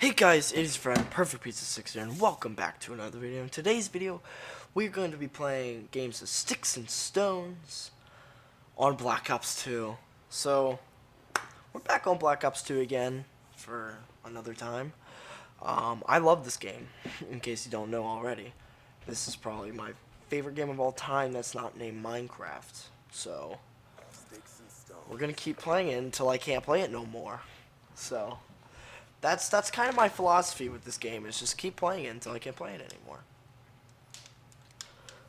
Hey guys, it is your friend Perfect Pizza 6 here, and welcome back to another video. In today's video, we're going to be playing games of Sticks and Stones on Black Ops 2. So, we're back on Black Ops 2 again for another time. I love this game, in case you don't know already. This is probably my favorite game of all time that's not named Minecraft. So, we're going to keep playing it until I can't play it no more. So, that's kind of my philosophy with this game, is just keep playing it until I can't play it anymore.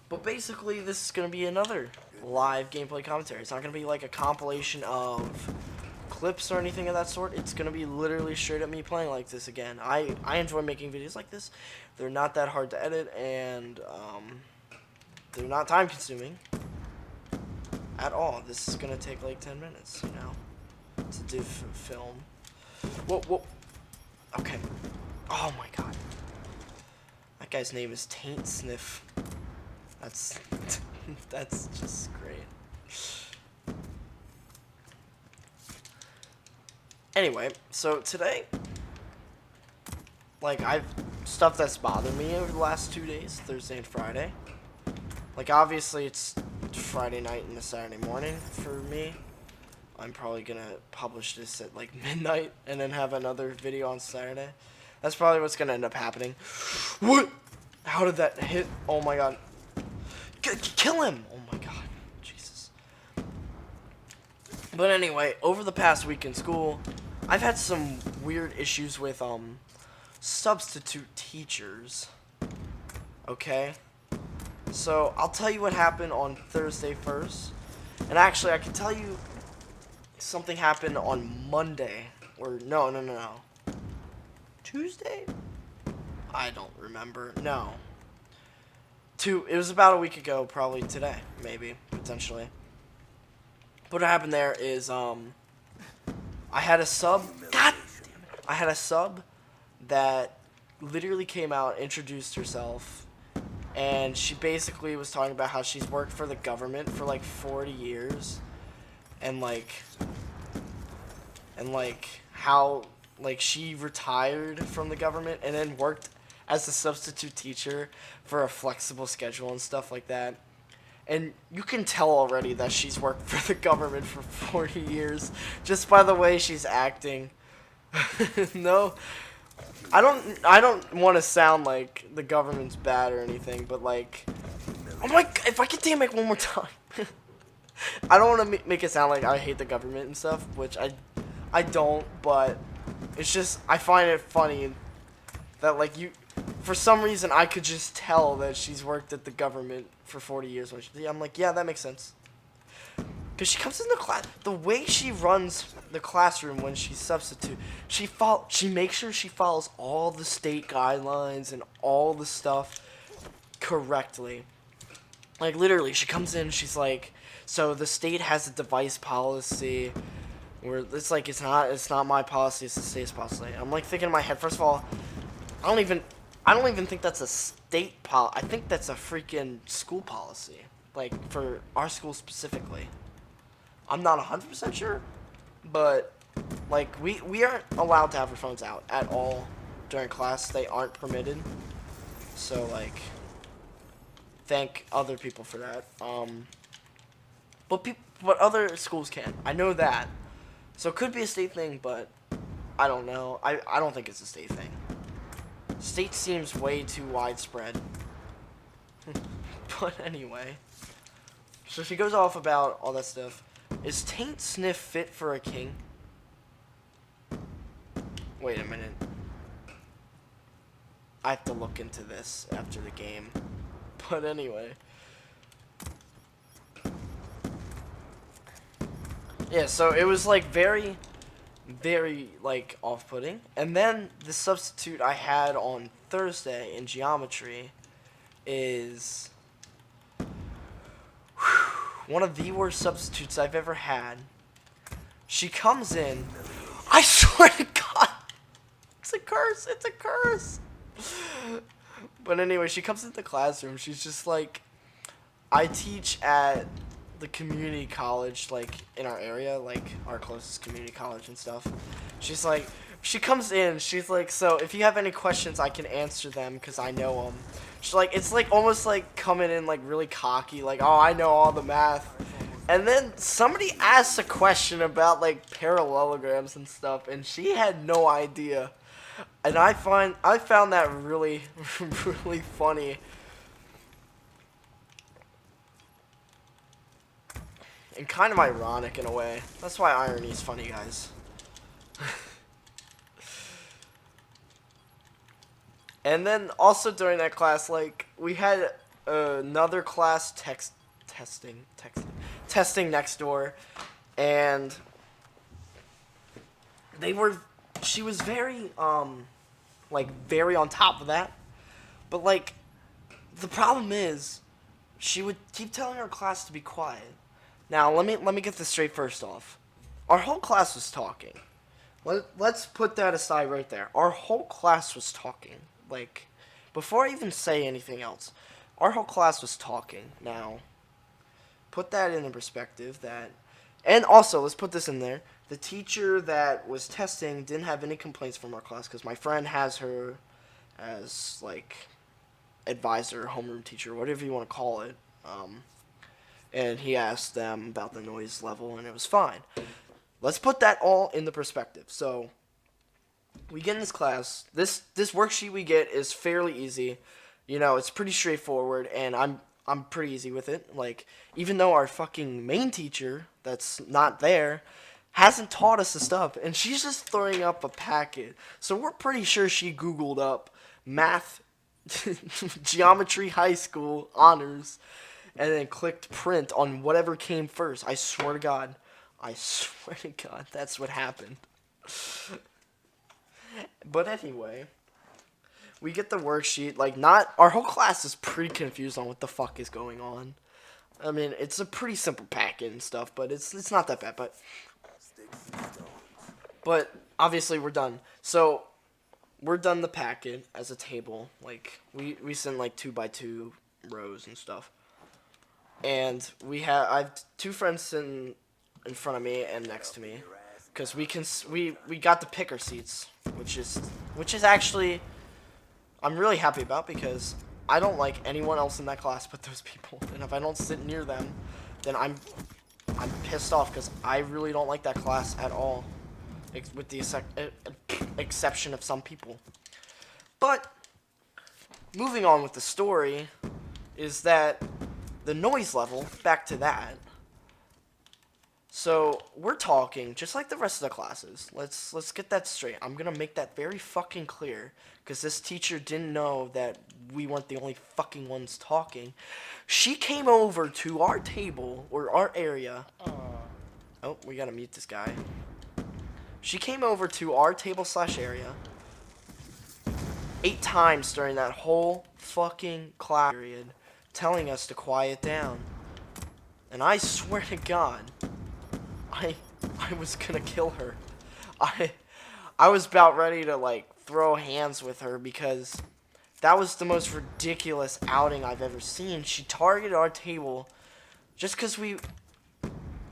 But basically, this is going to be another live gameplay commentary. It's not going to be like a compilation of clips or anything of that sort. It's going to be literally straight up me playing like this again. I enjoy making videos like this. They're not that hard to edit, and they're not time consuming at all. This is going to take like 10 minutes, you know, to do film. Whoa. Okay. Oh my god. That guy's name is Taint Sniff. That's that's just great. Anyway, so today, like, I've stuff that's bothered me over the last 2 days, Thursday and Friday. Like, obviously it's Friday night and a Saturday morning for me. I'm probably gonna publish this at like midnight and then have another video on Saturday. That's probably what's gonna end up happening. What? How did that hit? Oh my god. Kill him! Oh my god. Jesus. But anyway, over the past week in school, I've had some weird issues with substitute teachers. Okay? So I'll tell you what happened on Thursday first. And actually I can tell you something happened on Monday, or no, Tuesday? I don't remember. No. It was about a week ago, probably today, maybe, potentially. What happened there is, I had a sub, I had a sub that literally came out, introduced herself, and she basically was talking about how she's worked for the government for like 40 years. And how like she retired from the government and then worked as a substitute teacher for a flexible schedule and stuff like that. And you can tell already that she's worked for the government for 40 years just by the way she's acting. No, I don't want to sound like the government's bad or anything, but like, oh my, if I could damn it one more time. I don't want to make it sound like I hate the government and stuff, which I don't, but it's just, I find it funny that, like, for some reason, I could just tell that she's worked at the government for 40 years. I'm like, yeah, that makes sense. Because she comes in the class, the way she runs the classroom when she's substitute, she makes sure she follows all the state guidelines and all the stuff correctly. Like, literally, she comes in, she's like, so the state has a device policy where it's like, it's not my policy, it's the state's policy. I'm like thinking in my head, first of all, I don't even think that's a state policy. I think that's a freaking school policy, like for our school specifically. I'm not 100% sure, but like we aren't allowed to have our phones out at all during class. They aren't permitted. So like, thank other people for that. But other schools can. I know that. So it could be a state thing, but I don't know. I don't think it's a state thing. State seems way too widespread. But anyway. So she goes off about all that stuff. Is Taint Sniff fit for a king? Wait a minute. I have to look into this after the game. But anyway. Yeah, so it was like very, very like off-putting. And then the substitute I had on Thursday in geometry is one of the worst substitutes I've ever had. She comes in, I swear to God, it's a curse, it's a curse. But anyway, she comes into the classroom, she's just like, I teach at the community college, like, in our area, like, our closest community college and stuff. She's like, she comes in. She's like, so if you have any questions, I can answer them because I know them. She's like, it's like almost like coming in like really cocky, like, oh, I know all the math. And then somebody asks a question about like parallelograms and stuff, and she had no idea. And I found that really, really funny. And kind of ironic in a way. That's why irony is funny, guys. And then also during that class, like, we had another class testing next door, and she was very like very on top of that, but like the problem is she would keep telling our class to be quiet. Now let me get this straight first off. Our whole class was talking. Let's put that aside right there. Our whole class was talking. Like, before I even say anything else, our whole class was talking. Now, put that in perspective that, and also, let's put this in there. The teacher that was testing didn't have any complaints from our class because my friend has her as, like, advisor, homeroom teacher, whatever you want to call it. And he asked them about the noise level, and it was fine. Let's put that all in the perspective. So, we get in this class. This worksheet we get is fairly easy. You know, it's pretty straightforward, and I'm pretty easy with it. Like, even though our fucking main teacher that's not there hasn't taught us the stuff, and she's just throwing up a packet. So we're pretty sure she Googled up math, geometry, high school honors, and then clicked print on whatever came first. I swear to God. I swear to God, that's what happened. But anyway, we get the worksheet. Like, not our whole class is pretty confused on what the fuck is going on. I mean, it's a pretty simple packet and stuff, but it's not that bad. But obviously we're done. So we're done the packet as a table. Like, we send like 2x2 rows and stuff. And I have two friends sitting in front of me and next to me, because we got to pick our seats, which is actually I'm really happy about, because I don't like anyone else in that class but those people, and if I don't sit near them, then I'm pissed off, because I really don't like that class at all, with the exception of some people. But moving on with the story is that the noise level, back to that. So, we're talking, just like the rest of the classes. Let's get that straight. I'm gonna make that very fucking clear, because this teacher didn't know that we weren't the only fucking ones talking. She came over to our table, or our area. Oh, we gotta mute this guy. She came over to our table/area 8 times during that whole fucking class period, telling us to quiet down. And I swear to God, I was gonna kill her. I was about ready to, like, throw hands with her, because that was the most ridiculous outing I've ever seen. She targeted our table just because we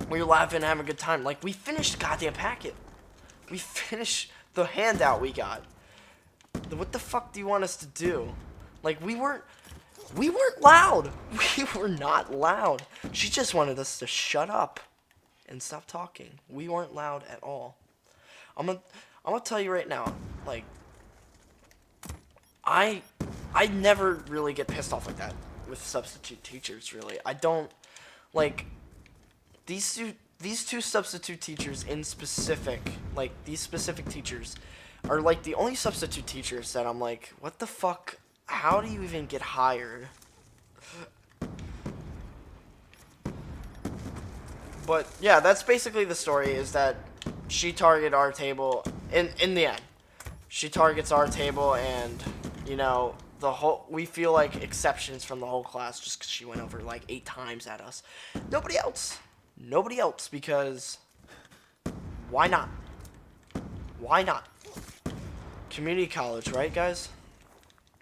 were laughing and having a good time. Like, we finished the goddamn packet. We finished the handout we got. What the fuck do you want us to do? Like, we weren't loud. We were not loud. She just wanted us to shut up and stop talking. We weren't loud at all. I'm gonna tell you right now, like, I never really get pissed off like that with substitute teachers, really. I don't, like, these two substitute teachers in specific, like, these specific teachers are, like, the only substitute teachers that I'm like, what the fuck? How do you even get hired? But yeah, that's basically the story, is that she targeted our table in the end. She targets our table, and, you know, we feel like exceptions from the whole class just because she went over like 8 times at us. Nobody else, because why not? Why not? Community college, right, guys?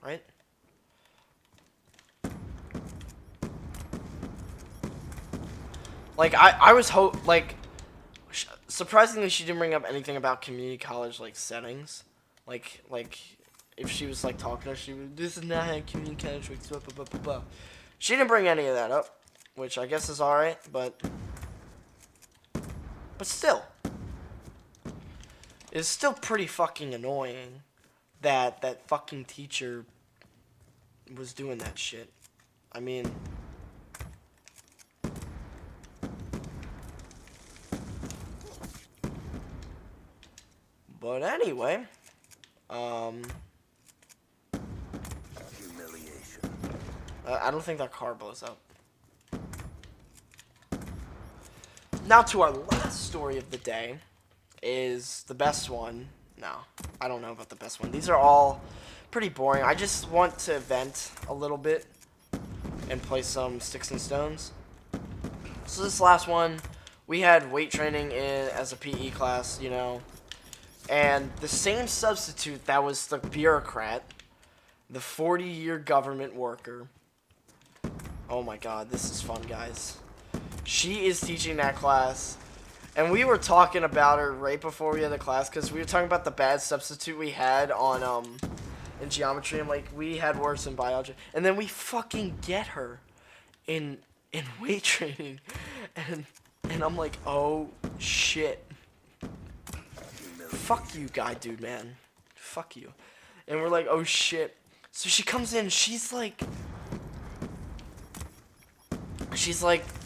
Right? Like, I was like, surprisingly, she didn't bring up anything about community college like settings, like if she was like talking to her, she would, this is not how community college works. Blah, blah, blah, blah, blah. She didn't bring any of that up, which I guess is alright, but still, it's still pretty fucking annoying that that fucking teacher was doing that shit. I mean, but anyway, Humiliation. I don't think that car blows up. Now to our last story of the day is the best one. No, I don't know about the best one. These are all pretty boring. I just want to vent a little bit and play some sticks and stones. So this last one, we had weight training in as a PE class, you know, and the same substitute that was the bureaucrat, the 40-year government worker. Oh my god, this is fun, guys. She is teaching that class, and we were talking about her right before we had the class, because we were talking about the bad substitute we had on, in geometry, and, like, we had worse in biology, and then we fucking get her in weight training, and I'm like, oh, shit. Fuck you, guy dude, man. Fuck you. And we're like, oh, shit. So she comes in, she's like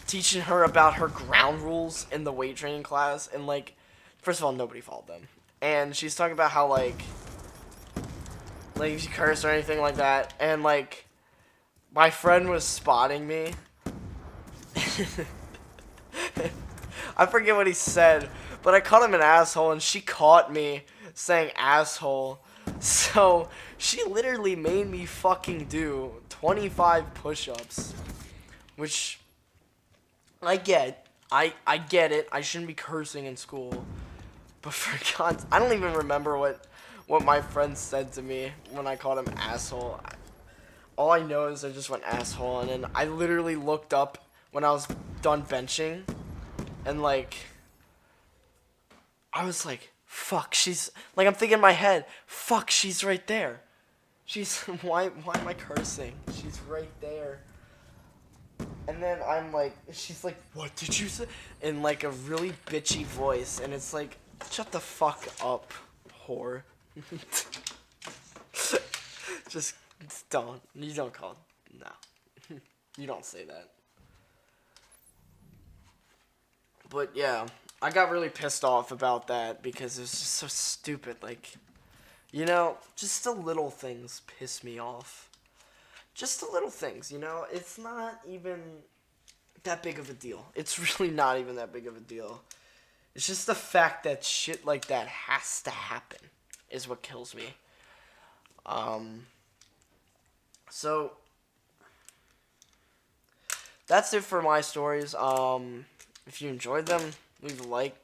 teaching her about her ground rules in the weight training class, and like, first of all, nobody followed them, and she's talking about how like if you curse or anything like that, and like my friend was spotting me. I forget what he said, but I called him an asshole, and she caught me saying asshole, so she literally made me fucking do 25 push-ups. Which, I get. I get it. I shouldn't be cursing in school. But for God's... I don't even remember what my friend said to me when I called him asshole. All I know is I just went asshole. And then I literally looked up when I was done benching. And, like... I was like, fuck, she's... Like, I'm thinking in my head, fuck, she's right there. She's... Why am I cursing? She's right there. And then I'm like, she's like, what did you say? In like a really bitchy voice. And it's like, shut the fuck up, whore. just don't. You don't call. No. You don't say that. But yeah, I got really pissed off about that because it was just so stupid. Like, you know, just the little things piss me off. Just the little things, you know? It's not even that big of a deal. It's really not even that big of a deal. It's just the fact that shit like that has to happen is what kills me. So that's it for my stories. If you enjoyed them, leave a like.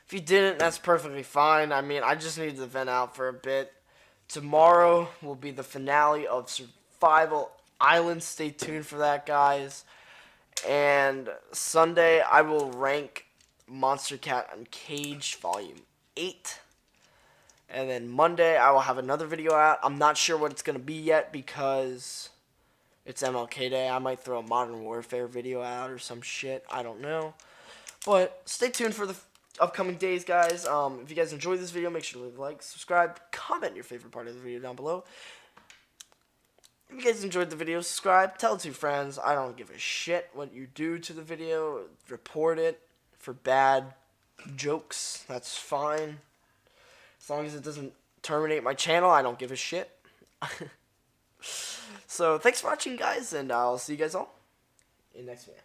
If you didn't, that's perfectly fine. I mean, I just needed to vent out for a bit. Tomorrow will be the finale of Survival Island. Stay tuned for that, guys. And Sunday, I will rank Monster Cat Uncaged Volume 8. And then Monday, I will have another video out. I'm not sure what it's going to be yet because it's MLK Day. I might throw a Modern Warfare video out or some shit. I don't know. But stay tuned for the upcoming days, guys. If you guys enjoyed this video, make sure to leave a like, subscribe, comment your favorite part of the video down below. If you guys enjoyed the video, subscribe, tell it to your friends. I don't give a shit what you do to the video. Report it for bad jokes. That's fine. As long as it doesn't terminate my channel, I don't give a shit. So, thanks for watching, guys, and I'll see you guys all in the next video.